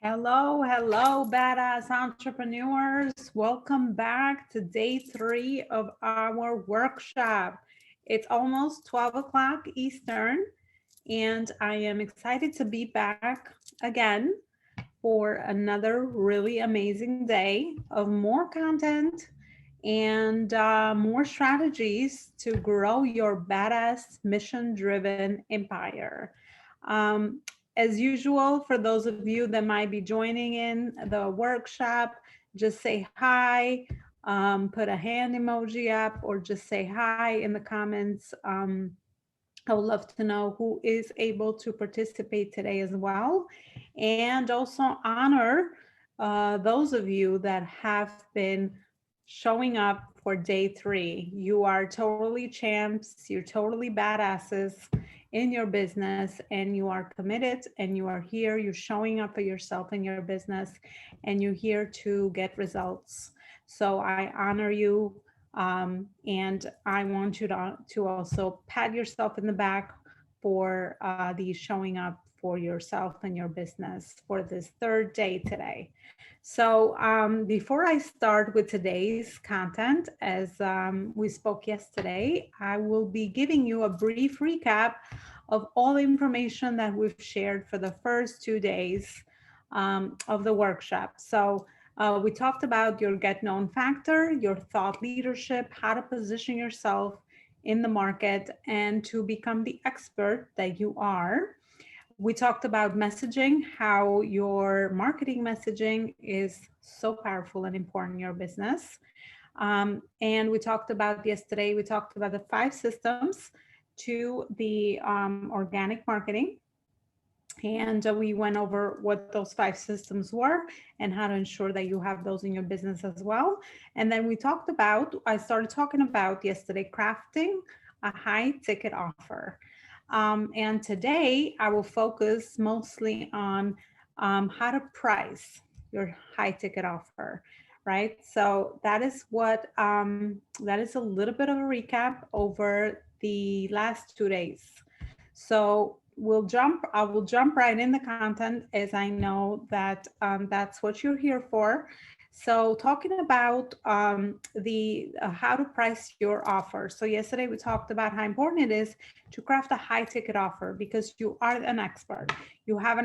Hello, hello, badass entrepreneurs. Welcome back to day 3 of our workshop. It's almost 12 o'clock Eastern, and I am excited to be back again for another really amazing day of more content and more strategies to grow your badass mission driven empire. Um, as usual, for those of you that might be joining in the workshop, just say hi, put a hand emoji up, or just say hi in the comments. I would love to know who is able to participate today as well. And also honor those of you that have been showing up for day 3. You are totally champs, you're totally badasses in your business, and you are committed, and you are here, you're showing up for yourself and your business, and you're here to get results. So I honor you, and I want you to also pat yourself in the back for the showing up for yourself and your business for this third day today. So before I start with today's content, as we spoke yesterday, I will be giving you a brief recap of all the information that we've shared for the first 2 days of the workshop. So we talked about your get known factor, your thought leadership, how to position yourself in the market and to become the expert that you are. We talked about messaging, how your marketing messaging is so powerful and important in your business. And we talked about yesterday, we talked about the 5 systems to the organic marketing. And we went over what those 5 systems were and how to ensure that you have those in your business as well. And then I started talking about yesterday, crafting a high ticket offer. And today I will focus mostly on how to price your high ticket offer, right? So that is a little bit of a recap over the last 2 days. So I will jump right in the content as I know that that's what you're here for. So talking about the how to price your offer. So yesterday we talked about how important it is to craft a high ticket offer because you are an expert. You have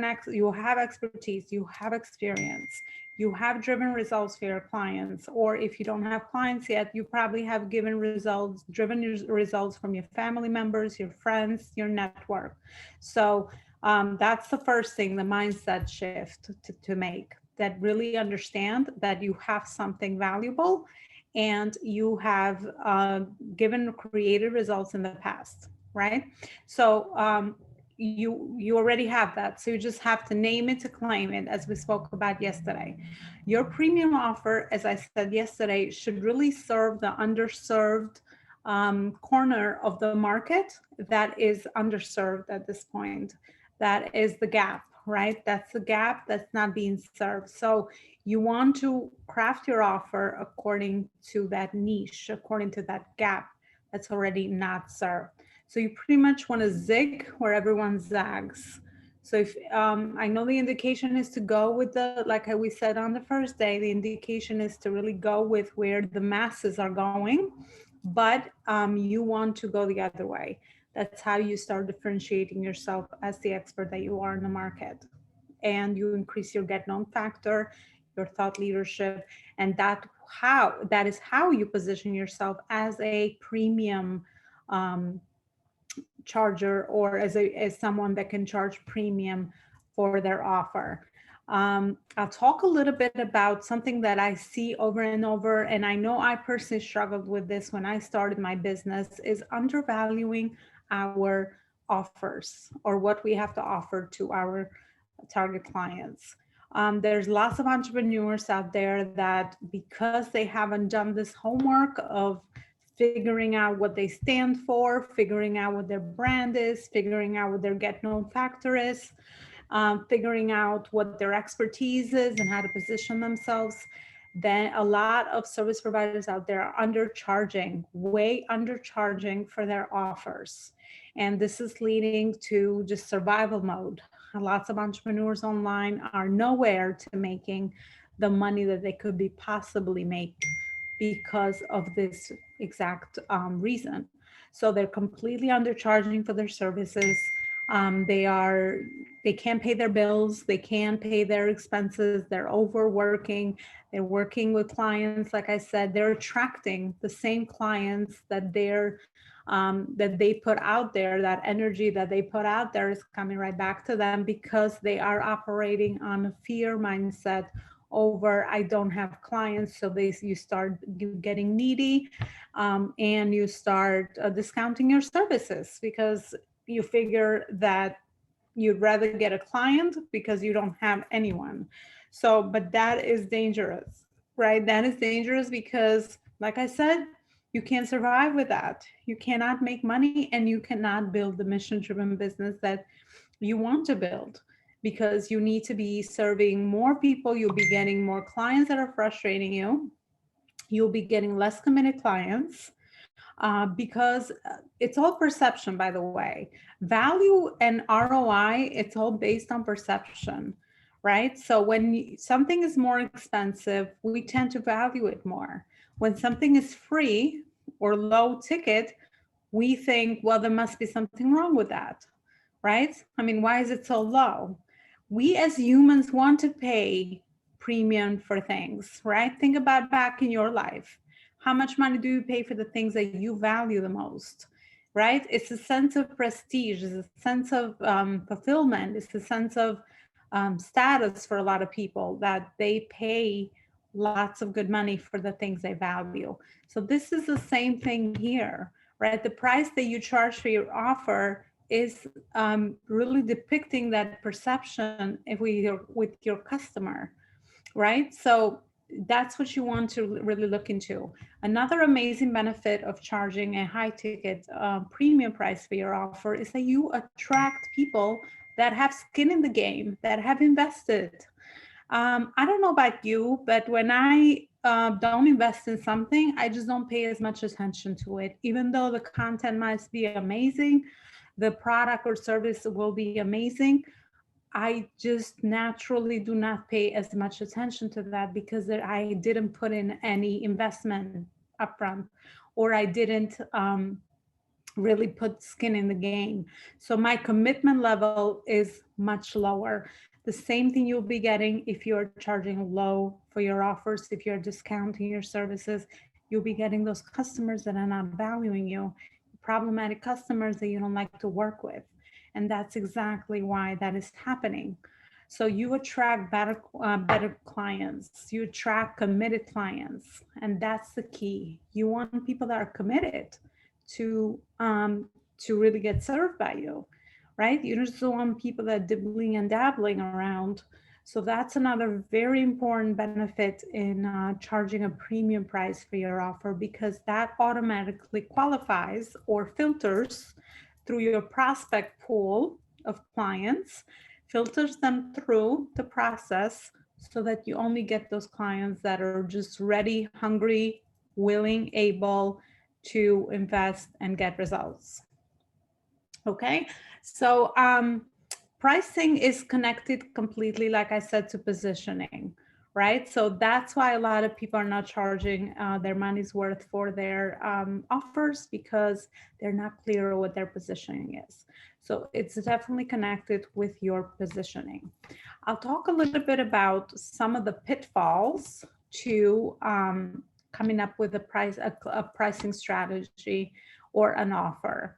expertise, you have experience, you have driven results for your clients, or if you don't have clients yet, you probably have driven results from your family members, your friends, your network. So that's the first thing, the mindset shift to make, that really understand that you have something valuable and you have given creative results in the past, right? So you already have that. So you just have to name it to claim it, as we spoke about yesterday. Your premium offer, as I said yesterday, should really serve the underserved corner of the market that is underserved at this point. That is the gap, right? That's the gap that's not being served. So you want to craft your offer according to that niche, according to that gap that's already not served. So you pretty much want to zig where everyone zags. So if I know the indication is to go with like we said on the first day, the indication is to really go with where the masses are going, but you want to go the other way. That's how you start differentiating yourself as the expert that you are in the market. And you increase your get known factor, your thought leadership, and that is how you position yourself as a premium charger, or as someone that can charge premium for their offer. I'll talk a little bit about something that I see over and over, and I know I personally struggled with this when I started my business, is undervaluing our offers or what we have to offer to our target clients. There's lots of entrepreneurs out there that, because they haven't done this homework of figuring out what they stand for, figuring out what their brand is, figuring out what their get known factor is, figuring out what their expertise is and how to position themselves, then a lot of service providers out there are undercharging, way undercharging for their offers. And this is leading to just survival mode. Lots of entrepreneurs online are nowhere to making the money that they could be possibly make because of this exact reason. So they're completely undercharging for their services. They can't pay their bills, they can't pay their expenses, they're overworking, they're working with clients. Like I said, they're attracting the same clients that they put out there. That energy that they put out there is coming right back to them because they are operating on a fear mindset over I don't have clients. So you start getting needy, and you start discounting your services because you figure that you'd rather get a client because you don't have anyone. So, but that is dangerous, right? That is dangerous because, like I said, you can't survive with that. You cannot make money and you cannot build the mission-driven business that you want to build, because you need to be serving more people. You'll be getting more clients that are frustrating you. You'll be getting less committed clients, because it's all perception, by the way. Value and ROI, it's all based on perception, right? So when something is more expensive, we tend to value it more. When something is free or low ticket, we think, well, there must be something wrong with that, right? I mean, why is it so low? We as humans want to pay premium for things, right? Think about back in your life. How much money do you pay for the things that you value the most, right? It's a sense of prestige, it's a sense of fulfillment, it's a sense of status for a lot of people that they pay lots of good money for the things they value. So this is the same thing here, right? The price that you charge for your offer is really depicting that perception with your customer, right? So that's what you want to really look into. Another amazing benefit of charging a high ticket premium price for your offer is that you attract people that have skin in the game, that have invested. I don't know about you, but when I don't invest in something, I just don't pay as much attention to it. Even though the content must be amazing, the product or service will be amazing, I just naturally do not pay as much attention to that because I didn't put in any investment upfront, or I didn't really put skin in the game. So my commitment level is much lower. The same thing you'll be getting if you're charging low for your offers, if you're discounting your services, you'll be getting those customers that are not valuing you, problematic customers that you don't like to work with. And that's exactly why that is happening. So you attract better clients, you attract committed clients, and that's the key. You want people that are committed to really get served by you, right? You just don't want people that are dibbling and dabbling around. So that's another very important benefit in charging a premium price for your offer, because that automatically qualifies or filters through your prospect pool of clients, filters them through the process so that you only get those clients that are just ready, hungry, willing, able to invest and get results. Okay, so pricing is connected completely, like I said, to positioning, right? So that's why a lot of people are not charging their money's worth for their offers, because they're not clear what their positioning is. So it's definitely connected with your positioning. I'll talk a little bit about some of the pitfalls to coming up with a pricing strategy or an offer.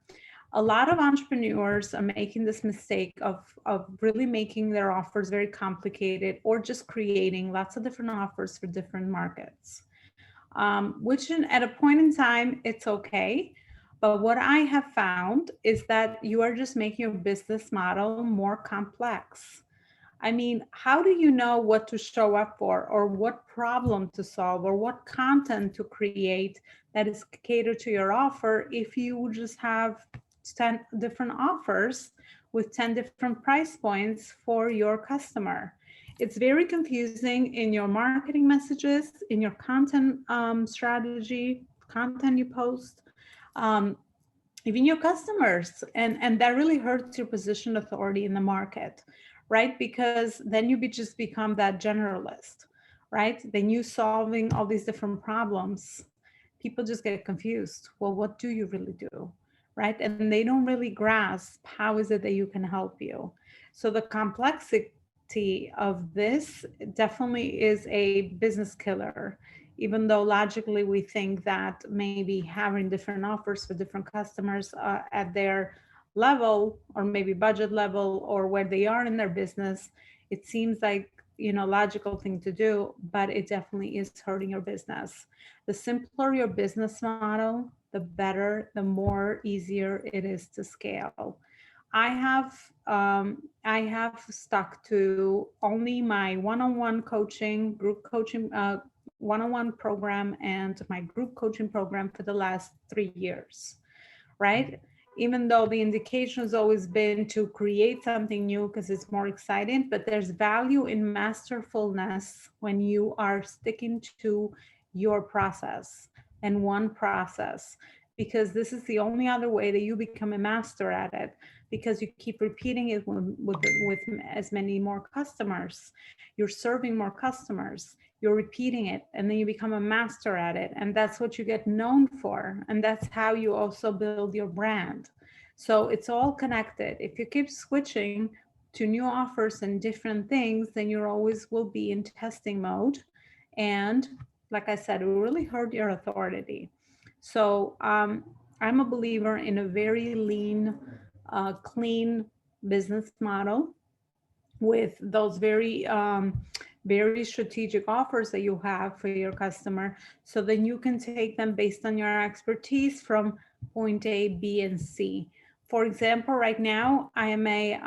A lot of entrepreneurs are making this mistake of really making their offers very complicated, or just creating lots of different offers for different markets, which at a point in time, it's okay. But what I have found is that you are just making your business model more complex. I mean, how do you know what to show up for, or what problem to solve, or what content to create that is catered to your offer if you just have 10 different offers with 10 different price points for your customer? It's very confusing in your marketing messages, in your content strategy, content you post, um, even your customers. And that really hurts your position authority in the market, right? Because then you just become that generalist, right? Then you solving all these different problems. People just get confused. Well, what do you really do? Right? And they don't really grasp how is it that you can help you. So the complexity of this definitely is a business killer, even though logically we think that maybe having different offers for different customers at their level, or maybe budget level, or where they are in their business, it seems like, logical thing to do, but it definitely is hurting your business. The simpler your business model, the better, the more easier it is to scale. I have stuck to only my one-on-one coaching, group coaching, one-on-one program, and my group coaching program for the last 3 years, right? Even though the indication has always been to create something new because it's more exciting, but there's value in masterfulness when you are sticking to your process and one process, because this is the only other way that you become a master at it, because you keep repeating it with as many more customers. You're serving more customers, you're repeating it, and then you become a master at it, and that's what you get known for, and that's how you also build your brand. So it's all connected. If you keep switching to new offers and different things, then you always will be in testing mode, and like I said, it will really hurt your authority. So I'm a believer in a very lean, clean business model with those very strategic offers that you have for your customer, so then you can take them based on your expertise from point A, B, and C. For example, right now I'm a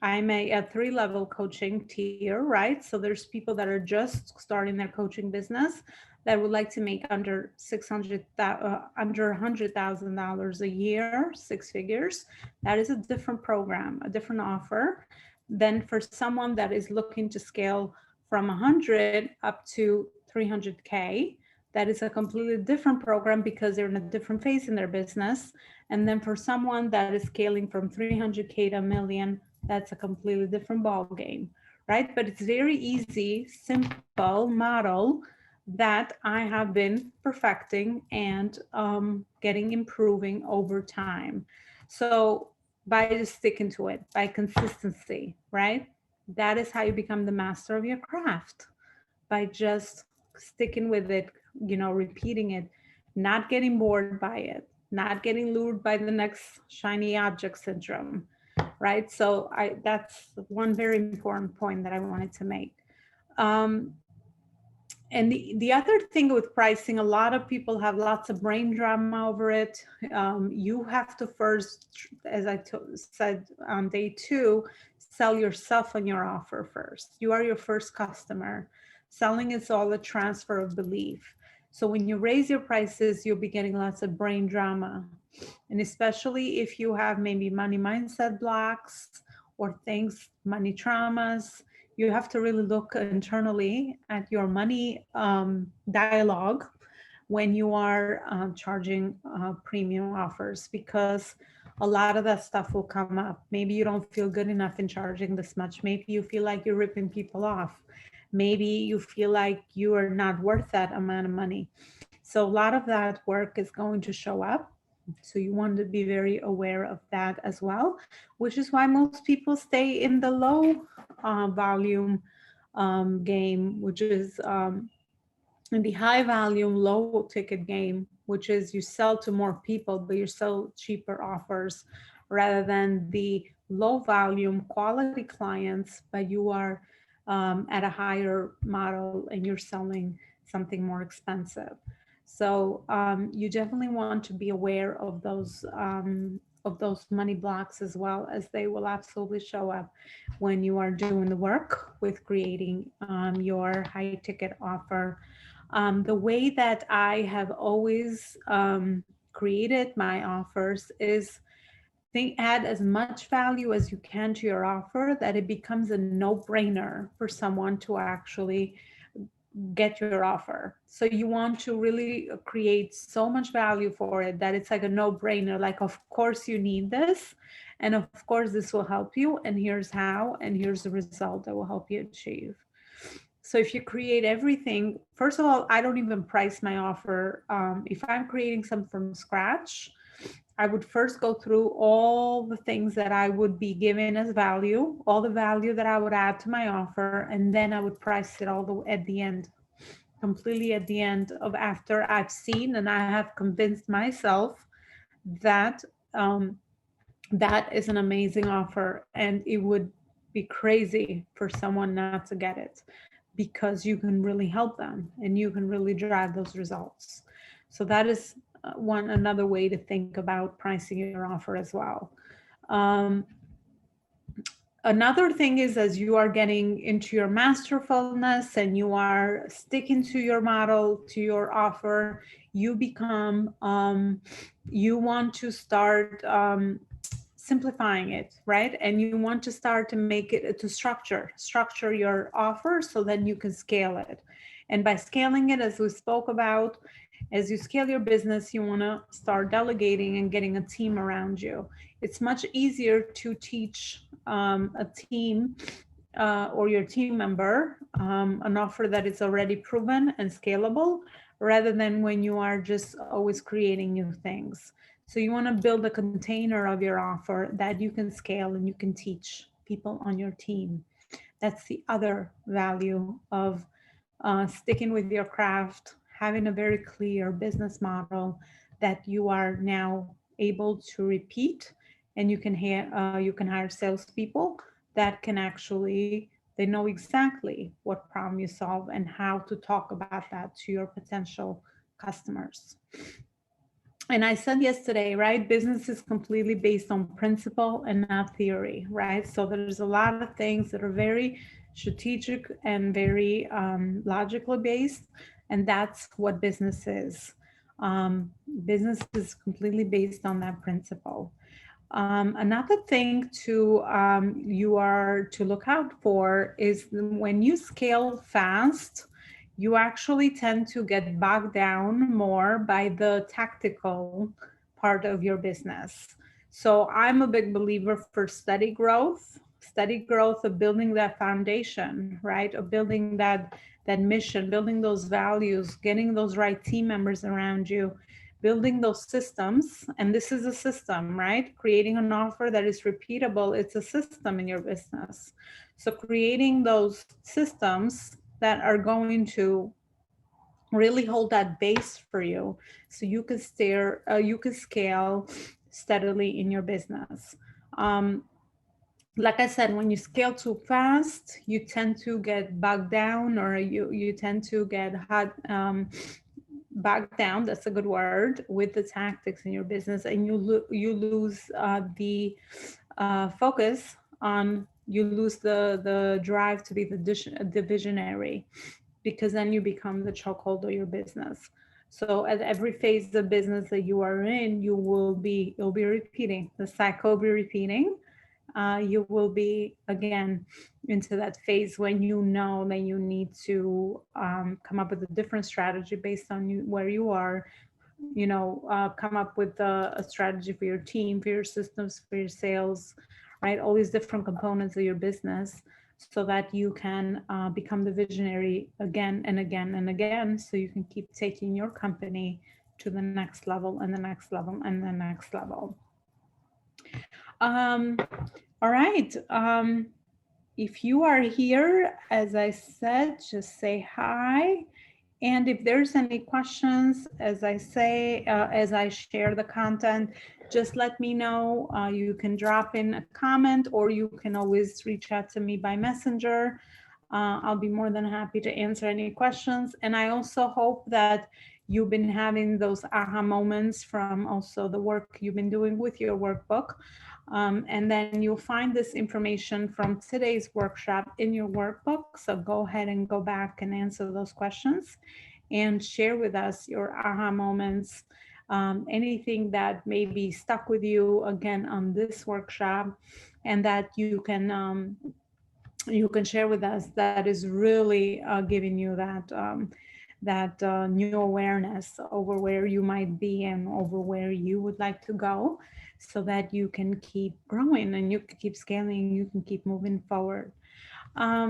3-level coaching tier, right? So there's people that are just starting their coaching business that would like to make under $100,000 a year, 6 figures. That is a different program, a different offer than for someone that is looking to scale from 100 up to 300K. That is a completely different program because they're in a different phase in their business. And then for someone that is scaling from 300K to a million, that's a completely different ball game, right? But it's very easy, simple model that I have been perfecting and getting improving over time. So by just sticking to it, by consistency, right? That is how you become the master of your craft, by just sticking with it, repeating it, not getting bored by it, not getting lured by the next shiny object syndrome, right? So that's one very important point that I wanted to make. And the other thing with pricing, a lot of people have lots of brain drama over it. You have to first, as I said on day 2, sell yourself on your offer first. You are your first customer. Selling is all a transfer of belief. So when you raise your prices, you'll be getting lots of brain drama. And especially if you have maybe money mindset blocks or things, money traumas, you have to really look internally at your money dialogue when you are charging premium offers, because a lot of that stuff will come up. Maybe you don't feel good enough in charging this much. Maybe you feel like you're ripping people off. Maybe you feel like you are not worth that amount of money. So a lot of that work is going to show up. So you want to be very aware of that as well, which is why most people stay in the low volume game, which is in the high volume, low ticket game, which is you sell to more people, but you sell cheaper offers, rather than the low volume quality clients, but you are at a higher model and you're selling something more expensive. So you definitely want to be aware of those money blocks as well, as they will absolutely show up when you are doing the work with creating your high ticket offer. The way that I have always created my offers is add as much value as you can to your offer that it becomes a no-brainer for someone to actually get your offer. So you want to really create so much value for it that it's like a no-brainer, like of course you need this, and of course this will help you, and here's how, and here's the result that will help you achieve. So if you create everything, first of all, I don't even price my offer. If I'm creating something from scratch, I would first go through all the things that I would be given as value, all the value that I would add to my offer, and then I would price it all at the end, completely at the end of after I've seen and I have convinced myself that that is an amazing offer, and it would be crazy for someone not to get it because you can really help them and you can really drive those results. So that is another way to think about pricing your offer as well. Um, Another thing is, as you are getting into your masterfulness and you are sticking to your model, to your offer, you become, you want to start simplifying it, right? And you want to start to make it, to structure your offer so that you can scale it. And by scaling it, as we spoke about, as you scale your business, you want to start delegating and getting a team around you. It's much easier to teach a team or your team member an offer that is already proven and scalable, rather than when you are just always creating new things. So you want to build a container of your offer that you can scale and you can teach people on your team. That's the other value of sticking with your craft, having a very clear business model that you are now able to repeat, and you can hire salespeople that can actually, they know exactly what problem you solve and how to talk about that to your potential customers. And I said yesterday, right, business is completely based on principle and not theory, right? So there's a lot of things that are very strategic and very logically based, and that's what business is. Business is completely based on that principle. Another thing to you are to look out for is when you scale fast, you actually tend to get bogged down more by the tactical part of your business. So I'm a big believer for steady growth of building that foundation, right? Of building that mission, building those values, getting those right team members around you, building those systems. And this is a system, right? Creating an offer that is repeatable, it's a system in your business. So creating those systems that are going to really hold that base for you so you can scale steadily in your business. Like I said, when you scale too fast, you tend to get bogged down, or you tend to get bogged down, that's a good word, with the tactics in your business, and you lose the focus on, you lose the drive to be the visionary, because then you become the chokehold of your business. So at every phase of business that you are in, you'll be repeating the cycle, will be repeating. You will be again into that phase when you know that you need to come up with a different strategy based on where you are. Come up with a strategy for your team, for your systems, for your sales, right? All these different components of your business, so that you can become the visionary again and again and again, so you can keep taking your company to the next level and the next level and the next level. All right. If you are here, as I said, just say hi. And if there's any questions, as I say, as I share the content, just let me know. You can drop in a comment, or you can always reach out to me by Messenger. I'll be more than happy to answer any questions. And I also hope that you've been having those aha moments from also the work you've been doing with your workbook. And then you'll find this information from today's workshop in your workbook. So go ahead and go back and answer those questions and share with us your aha moments. anything that may be stuck with you again on this workshop, and that you can share with us, that is really giving you that new awareness over where you might be and over where you would like to go, so that you can keep growing and you can keep scaling, you can keep moving forward.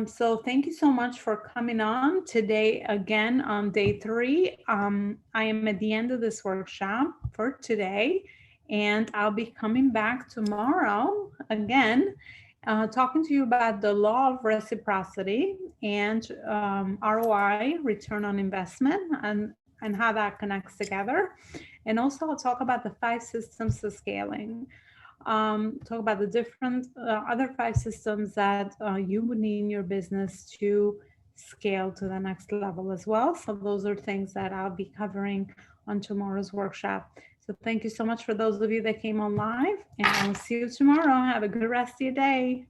So thank you so much for coming on today again on day 3. I am at the end of this workshop for today, and I'll be coming back tomorrow again, talking to you about the law of reciprocity and ROI, return on investment, and how that connects together. And also I'll talk about the 5 systems of scaling. Talk about the different other 5 systems that you would need in your business to scale to the next level as well. So those are things that I'll be covering on tomorrow's workshop. So thank you so much for those of you that came on live, and I'll see you tomorrow. Have a good rest of your day.